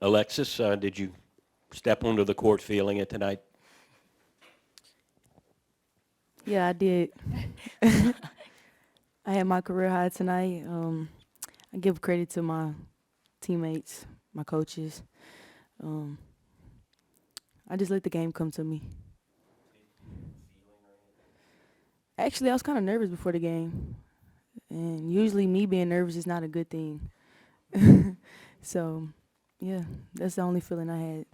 Alexis, did you step onto the court feeling it tonight? Yeah, I did. I had my career high tonight. I give credit to my teammates, my coaches. Um, I just let the game come to me. Actually, I was kind of nervous before the game, and usually me being nervous is not a good thing. So, yeah, that's the only feeling I had.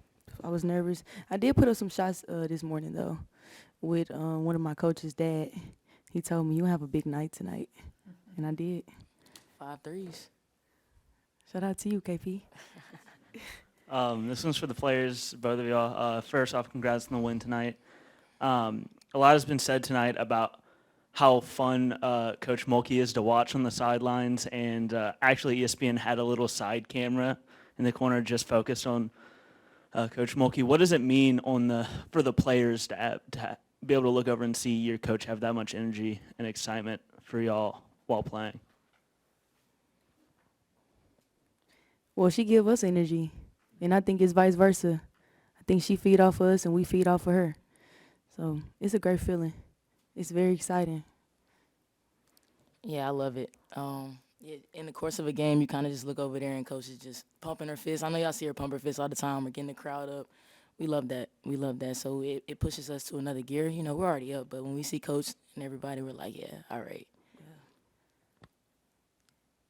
I was nervous. I did put up some shots this morning though, with one of my coaches' dad. He told me you have a big night tonight, and I did. 5 threes. Shout out to you, KP. This one's for the players, both of y'all. First off, congrats on the win tonight. A lot has been said tonight about how fun Coach Mulkey is to watch on the sidelines, and actually ESPN had a little side camera in the corner just focused on Coach Mulkey. What does it mean for the players to be able to look over and see your coach have that much energy and excitement for y'all while playing? Well, she give us energy, and I think it's vice versa. I think she feed off of us, and we feed off of her. So it's a great feeling. It's very exciting. Yeah, I love it. In the course of a game, you kind of just look over there and coach is just pumping her fist. I know y'all see her pump her fist all the time or getting the crowd up. We love that. We love that. So it pushes us to another gear. You know, we're already up, but when we see coach and everybody, we're like, yeah, all right.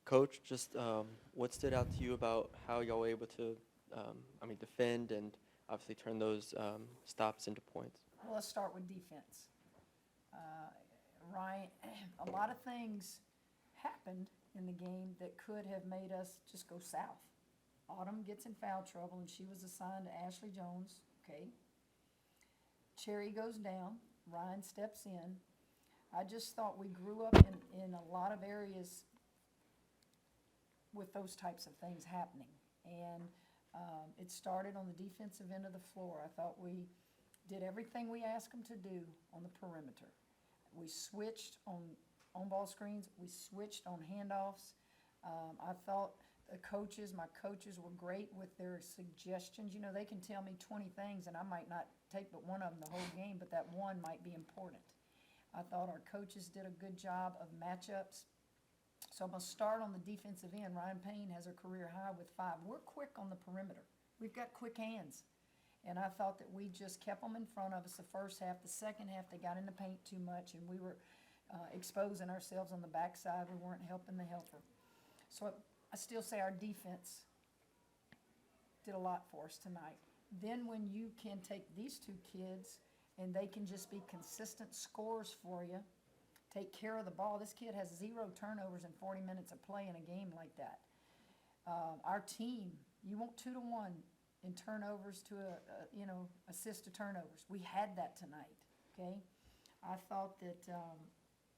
Coach, just what stood out to you about how y'all were able to, defend and obviously turn those stops into points? Well, let's start with defense. Ryan, a lot of things happened in the game that could have made us just go south. Autumn gets in foul trouble, and she was assigned to Ashley Jones. Okay. Cherry goes down. Ryan steps in. I just thought we grew up in a lot of areas with those types of things happening. And it started on the defensive end of the floor. I thought we did everything we asked them to do on the perimeter. We switched on ball screens. We switched on handoffs. I thought my coaches were great with their suggestions. You know, they can tell me 20 things and I might not take but one of them the whole game, but that one might be important. I thought our coaches did a good job of matchups. So I'm going to start on the defensive end. Ryan Payne has a career high with 5. We're quick on the perimeter. We've got quick hands. And I thought that we just kept them in front of us the first half. The second half, they got in the paint too much, and we were exposing ourselves on the backside. We weren't helping the helper. So I still say our defense did a lot for us tonight. Then when you can take these two kids and they can just be consistent scorers for you, take care of the ball. This kid has 0 turnovers in 40 minutes of play in a game like that. Our team, you want 2 to 1 in turnovers to assist to turnovers. We had that tonight, okay? I thought that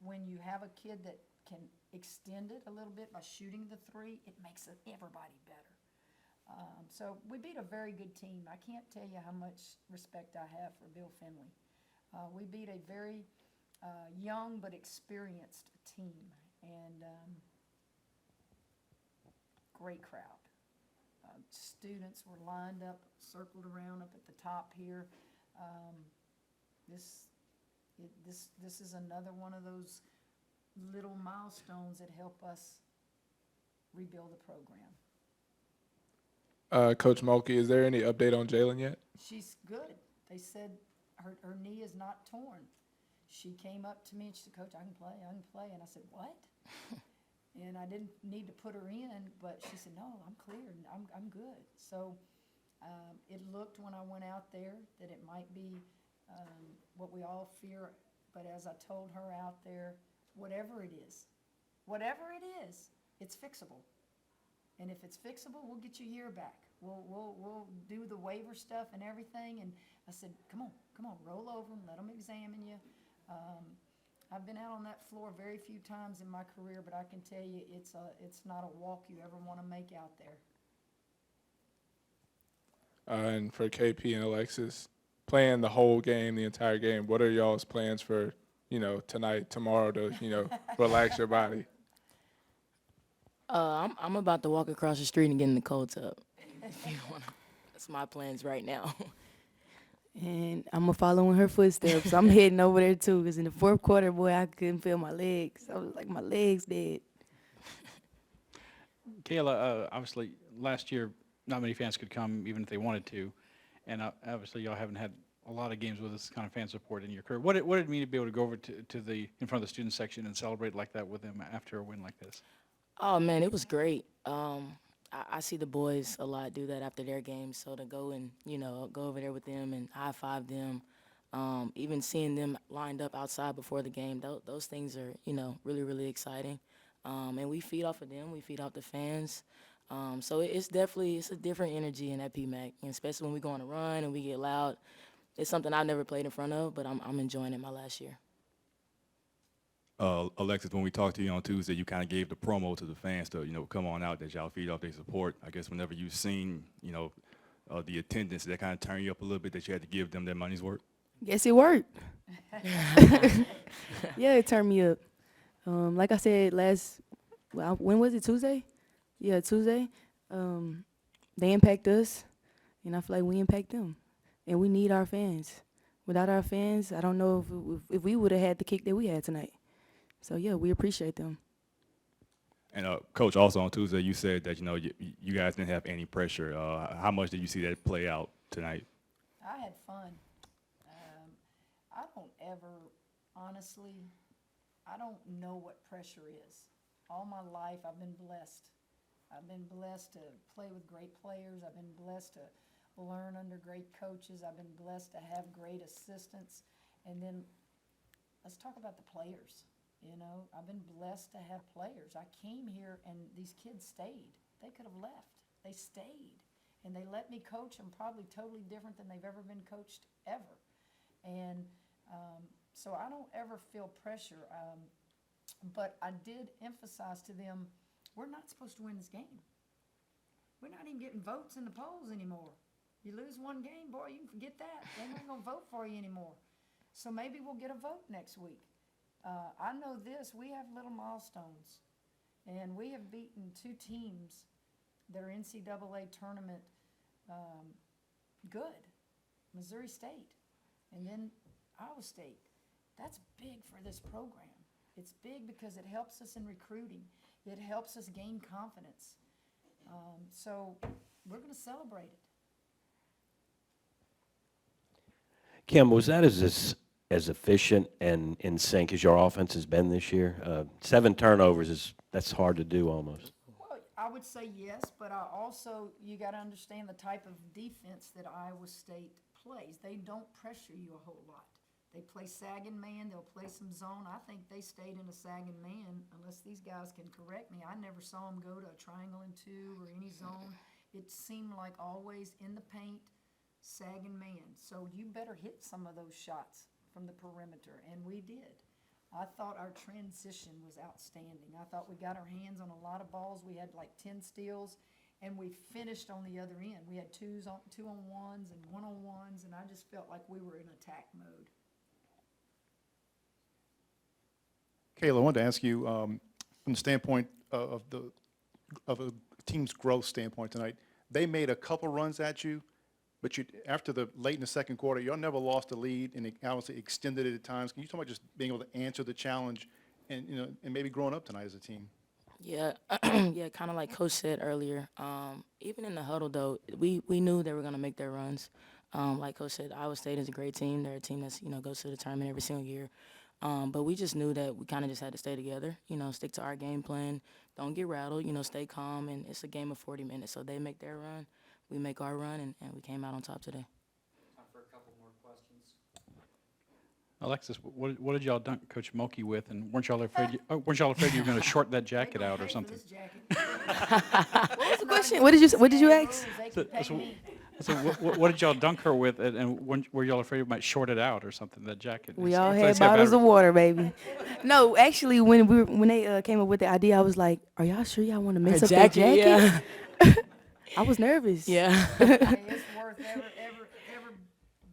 when you have a kid that can extend it a little bit by shooting the 3, it makes everybody better. So we beat a very good team. I can't tell you how much respect I have for Bill Finley. We beat a very young but experienced team, and great crowd. Students were lined up, circled around up at the top here. This is another one of those little milestones that help us rebuild the program. Coach Mulkey, is there any update on Jalen yet? She's good. They said her knee is not torn. She came up to me and she said, Coach, I can play. And I said, what? And I didn't need to put her in, but she said, no, I'm clear. I'm good. So it looked when I went out there that it might be what we all fear. But as I told her out there, whatever it is, it's fixable. And if it's fixable, we'll get your year back. We'll do the waiver stuff and everything. And I said, come on, roll over and let them examine you. I've been out on that floor very few times in my career, but I can tell you it's not a walk you ever want to make out there. And for KP and Alexis, playing the whole game, the entire game, what are y'all's plans for, tonight, tomorrow to, relax your body? I'm about to walk across the street and get in the cold tub. That's my plans right now. And I'm going to follow in her footsteps. I'm heading over there, too, because in the fourth quarter, boy, I couldn't feel my legs. I was like, my legs dead. Khayla, obviously, last year, not many fans could come, even if they wanted to. And obviously, y'all haven't had a lot of games with this kind of fan support in your career. What did it mean to be able to go over to the in front of the student section and celebrate like that with them after a win like this? Oh, man, it was great. I see the boys a lot do that after their games. So to go and, go over there with them and high-five them, even seeing them lined up outside before the game, those things are, really, really exciting. And we feed off of them. We feed off the fans. So it's a different energy in that PMAC, and especially when we go on a run and we get loud. It's something I've never played in front of, but I'm enjoying it my last year. Alexis, when we talked to you on Tuesday, you kind of gave the promo to the fans to, come on out, that y'all feed off their support. I guess whenever you've seen, the attendance, that kind of turn you up a little bit, that you had to give them their money's worth? Guess it worked. Yeah, it turned me up. Like I said when was it, Tuesday? Yeah, Tuesday. They impact us, and I feel like we impact them. And we need our fans. Without our fans, I don't know if we would have had the kick that we had tonight. So, yeah, we appreciate them. And, Coach, also on Tuesday, you said that, you guys didn't have any pressure. How much did you see that play out tonight? I had fun. I don't ever, honestly, I don't know what pressure is. All my life, I've been blessed. I've been blessed to play with great players. I've been blessed to learn under great coaches. I've been blessed to have great assistants. And then let's talk about the players. I've been blessed to have players. I came here and these kids stayed. They could have left. They stayed. And they let me coach them probably totally different than they've ever been coached ever. And so I don't ever feel pressure. But I did emphasize to them, we're not supposed to win this game. We're not even getting votes in the polls anymore. You lose one game, boy, you can forget that. They're not going to vote for you anymore. So maybe we'll get a vote next week. I know this, we have little milestones. And we have beaten 2 teams that are NCAA tournament good. Missouri State and then Iowa State. That's big for this program. It's big because it helps us in recruiting. It helps us gain confidence. So we're going to celebrate it. Kim, was that as efficient and in sync as your offense has been this year? 7 turnovers, that's hard to do almost. Well, I would say yes, but you got to understand the type of defense that Iowa State plays. They don't pressure you a whole lot. They play sagging man. They'll play some zone. I think they stayed in a sagging man, unless these guys can correct me. I never saw them go to a triangle and 2 or any zone. It seemed like always in the paint, sagging man. So you better hit some of those shots from the perimeter, and we did. I thought our transition was outstanding. I thought we got our hands on a lot of balls. We had like 10 steals, and we finished on the other end. We had 2-on-1s and 1-on-1s, and I just felt like we were in attack mode. Khayla, I wanted to ask you, from the standpoint of a team's growth standpoint tonight, they made a couple runs at you, but after late in the second quarter, y'all never lost the lead, and it obviously extended it at times. Can you talk about just being able to answer the challenge and maybe growing up tonight as a team? Yeah, yeah, kind of like Coach said earlier. Even in the huddle, though, we knew they were going to make their runs. Like Coach said, Iowa State is a great team. They're a team that's, goes to the tournament every single year. But we just knew that we kind of just had to stay together, stick to our game plan. Don't get rattled, stay calm. And it's a game of 40 minutes. So they make their run, we make our run, and we came out on top today. Time for a couple more questions. Alexis, what did y'all dunk Coach Mulkey with? And weren't y'all afraid you were going to short that jacket out or something? What was the question? What did you ask? So what did y'all dunk her with, and were y'all afraid you might short it out or something, that jacket? We all had bottles of water, baby. No, actually, when they came up with the idea, I was like, "Are y'all sure y'all want to mix up that jacket?" Yeah. I was nervous. Yeah. It's worth every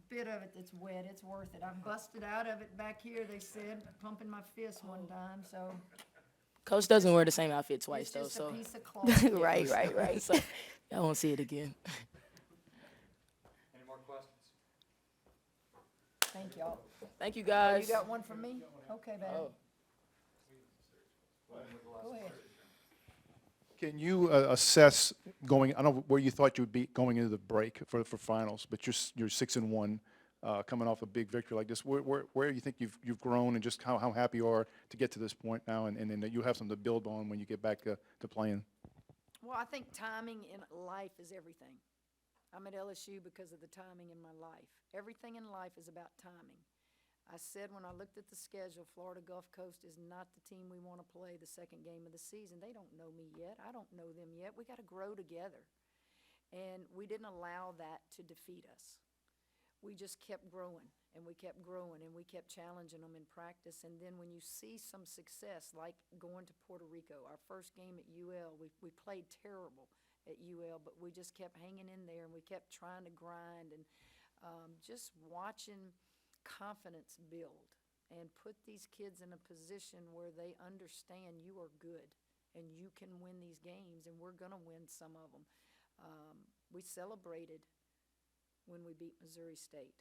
bit of it that's wet. It's worth it. I busted out of it back here, they said, pumping my fist one time, so. Coach doesn't wear the same outfit twice, It's though. just a So piece of cloth. right. So I won't see it again. Any more questions? Thank y'all. Thank you, Oh, guys. you got one from me? Okay, man. Oh. Go ahead. Can you assess going, I don't know where you thought you would be going into the break for finals, but you're 6-1, coming off a big victory like this. Where you think you've grown and just how happy you are to get to this point now, and then you have something to build on when you get back to playing? Well, I think timing in life is everything. I'm at LSU because of the timing in my life. Everything in life is about timing. I said when I looked at the schedule, Florida Gulf Coast is not the team we want to play the second game of the season. They don't know me yet. I don't know them yet. We got to grow together. And we didn't allow that to defeat us. We just kept growing, and we kept growing, and we kept challenging them in practice. And then when you see some success, like going to Puerto Rico, our first game at UL, we played terrible at UL, but we just kept hanging in there, and we kept trying to grind, and just watching confidence build and put these kids in a position where they understand you are good and you can win these games, and we're going to win some of them. We celebrated when we beat Missouri State.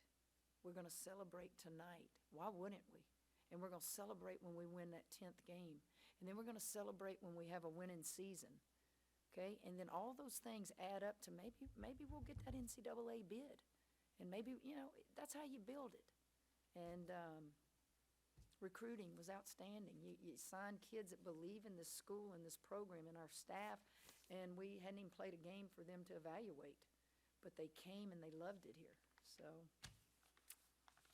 We're going to celebrate tonight. Why wouldn't we? And we're going to celebrate when we win that 10th game. And then we're going to celebrate when we have a winning season. Okay? And then all those things add up to maybe we'll get that NCAA bid. And maybe, that's how you build it. And recruiting was outstanding. You sign kids that believe in this school and this program and our staff, and we hadn't even played a game for them to evaluate. But they came and they loved it here. So,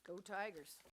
go Tigers.